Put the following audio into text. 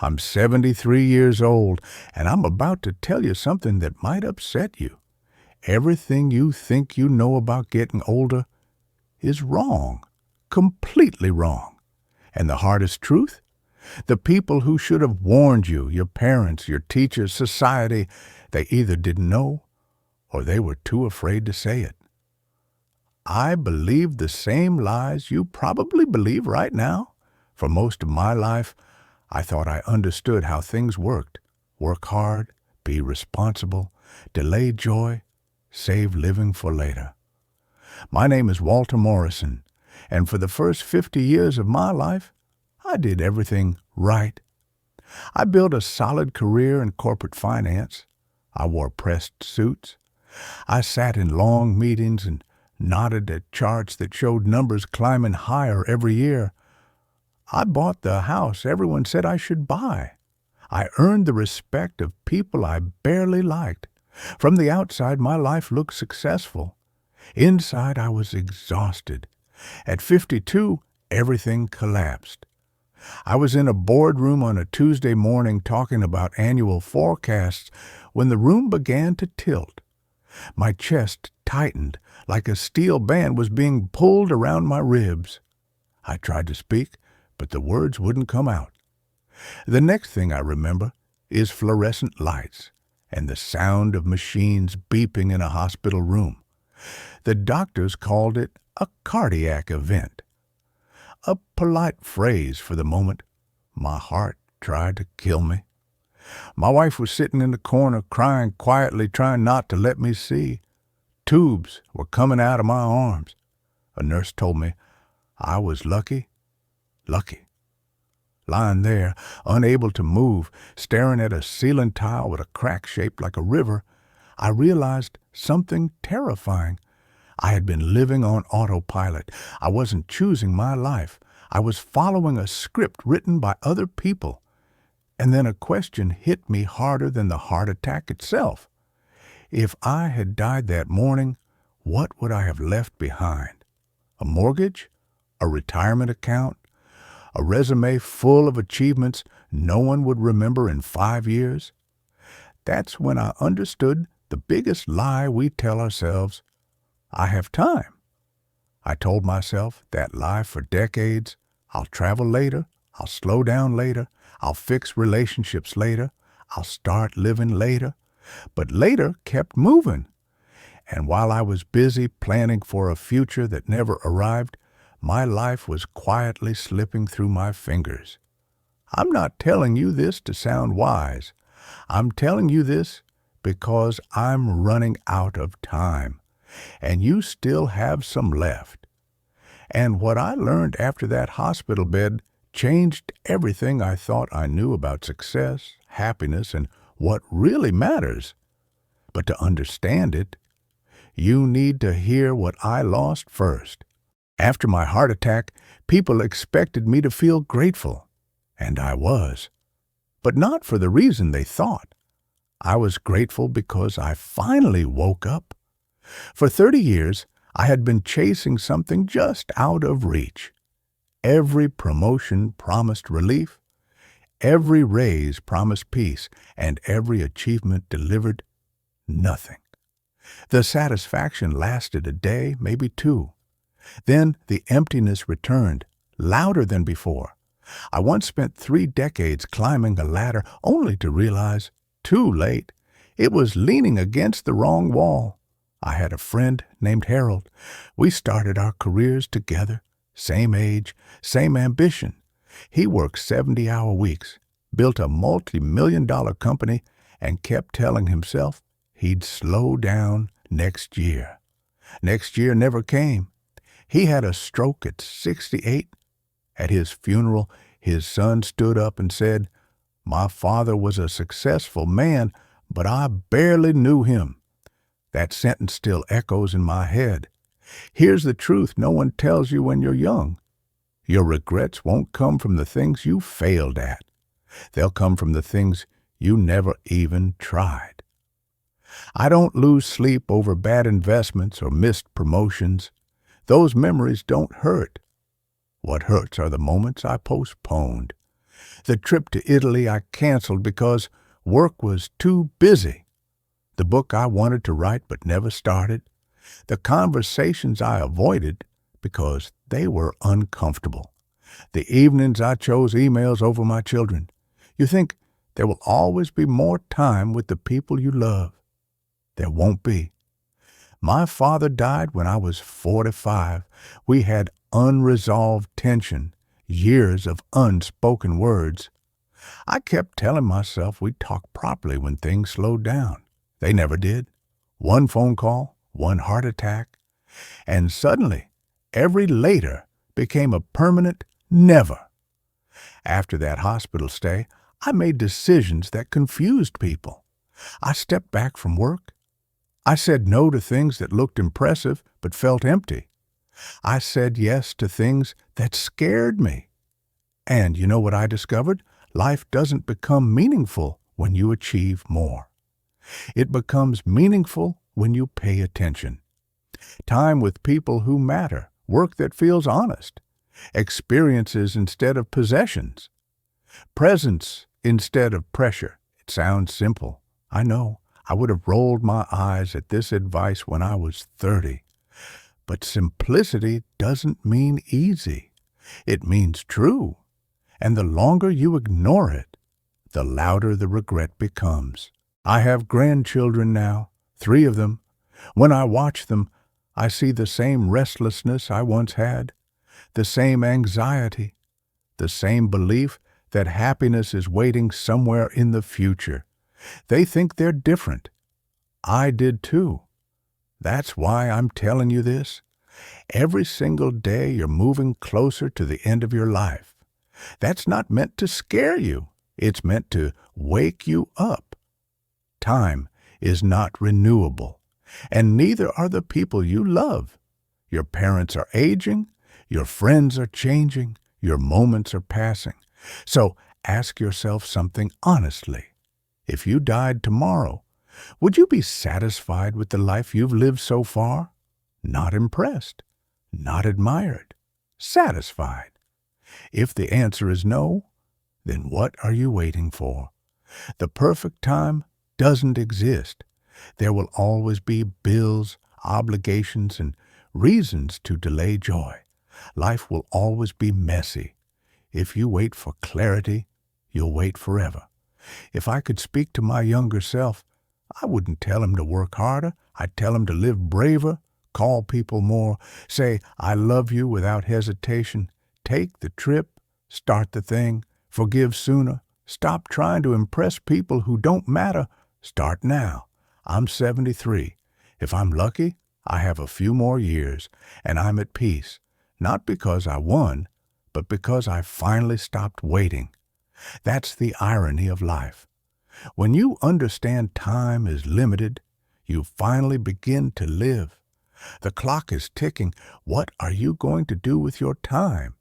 I'm 73 years old, and I'm about to tell you something that might upset you. Everything you think you know about getting older is wrong, completely wrong. And the hardest truth? The people who should have warned you, your parents, your teachers, society, they either didn't know or they were too afraid to say it. I believed the same lies you probably believe right now. For most of my life, I thought I understood how things worked. Work hard, be responsible, delay joy, save living for later. My name is Walter Morrison, and for the first 50 years of my life, I did everything right. I built a solid career in corporate finance. I wore pressed suits. I sat in long meetings and nodded at charts that showed numbers climbing higher every year. I bought the house everyone said I should buy. I earned the respect of people I barely liked. From the outside, my life looked successful. Inside, I was exhausted. At 52, everything collapsed. I was in a boardroom on a Tuesday morning talking about annual forecasts when the room began to tilt. My chest tightened like a steel band was being pulled around my ribs. I tried to speak, but the words wouldn't come out. The next thing I remember is fluorescent lights and the sound of machines beeping in a hospital room. The doctors called it a cardiac event. A polite phrase for the moment. My heart tried to kill me. My wife was sitting in the corner crying quietly, trying not to let me see. Tubes were coming out of my arms. A nurse told me I was lucky. Lying there, unable to move, staring at a ceiling tile with a crack shaped like a river, I realized something terrifying. I had been living on autopilot. I wasn't choosing my life. I was following a script written by other people. And then a question hit me harder than the heart attack itself. If I had died that morning, what would I have left behind? A mortgage? A retirement account? A resume full of achievements no one would remember in 5 years? That's when I understood the biggest lie we tell ourselves. I have time. I told myself that lie for decades. I'll travel later. I'll slow down later. I'll fix relationships later. I'll start living later. But later kept moving. And while I was busy planning for a future that never arrived, my life was quietly slipping through my fingers. I'm not telling you this to sound wise. I'm telling you this because I'm running out of time, and you still have some left. And what I learned after that hospital bed changed everything I thought I knew about success, happiness, and what really matters. But to understand it, you need to hear what I lost first. After my heart attack, people expected me to feel grateful, and I was. But not for the reason they thought. I was grateful because I finally woke up. For 30 years, I had been chasing something just out of reach. Every promotion promised relief, every raise promised peace, and every achievement delivered nothing. The satisfaction lasted a day, maybe two. Then the emptiness returned, louder than before. I once spent 3 decades climbing a ladder only to realize, too late, it was leaning against the wrong wall. I had a friend named Harold. We started our careers together, same age, same ambition. He worked 70-hour weeks, built a multi-million-dollar company, and kept telling himself he'd slow down next year. Next year never came. He had a stroke at 68. At his funeral, his son stood up and said, "My father was a successful man, but I barely knew him." That sentence still echoes in my head. Here's the truth no one tells you when you're young. Your regrets won't come from the things you failed at. They'll come from the things you never even tried. I don't lose sleep over bad investments or missed promotions. Those memories don't hurt. What hurts are the moments I postponed. The trip to Italy I canceled because work was too busy. The book I wanted to write but never started. The conversations I avoided because they were uncomfortable. The evenings I chose emails over my children. You think there will always be more time with the people you love. There won't be. My father died when I was 45. We had unresolved tension, years of unspoken words. I kept telling myself we'd talk properly when things slowed down. They never did. One phone call, one heart attack, and suddenly every later became a permanent never. After that hospital stay, I made decisions that confused people. I stepped back from work. I said no to things that looked impressive but felt empty. I said yes to things that scared me. And you know what I discovered? Life doesn't become meaningful when you achieve more. It becomes meaningful when you pay attention. Time with people who matter, work that feels honest, experiences instead of possessions, presence instead of pressure. It sounds simple. I know. I would have rolled my eyes at this advice when I was 30. But simplicity doesn't mean easy. It means true. And the longer you ignore it, the louder the regret becomes. I have grandchildren now, 3 of them. When I watch them, I see the same restlessness I once had, the same anxiety, the same belief that happiness is waiting somewhere in the future. They think they're different. I did too. That's why I'm telling you this. Every single day you're moving closer to the end of your life. That's not meant to scare you. It's meant to wake you up. Time is not renewable, and neither are the people you love. Your parents are aging, your friends are changing, your moments are passing. So ask yourself something honestly. If you died tomorrow, would you be satisfied with the life you've lived so far? Not impressed, not admired, satisfied. If the answer is no, then what are you waiting for? The perfect time doesn't exist. There will always be bills, obligations, and reasons to delay joy. Life will always be messy. If you wait for clarity, you'll wait forever. If I could speak to my younger self, I wouldn't tell him to work harder. I'd tell him to live braver, call people more, say, I love you without hesitation, take the trip, start the thing, forgive sooner, stop trying to impress people who don't matter. Start now. I'm 73. If I'm lucky, I have a few more years, and I'm at peace, not because I won, but because I finally stopped waiting. That's the irony of life. When you understand time is limited, you finally begin to live. The clock is ticking. What are you going to do with your time?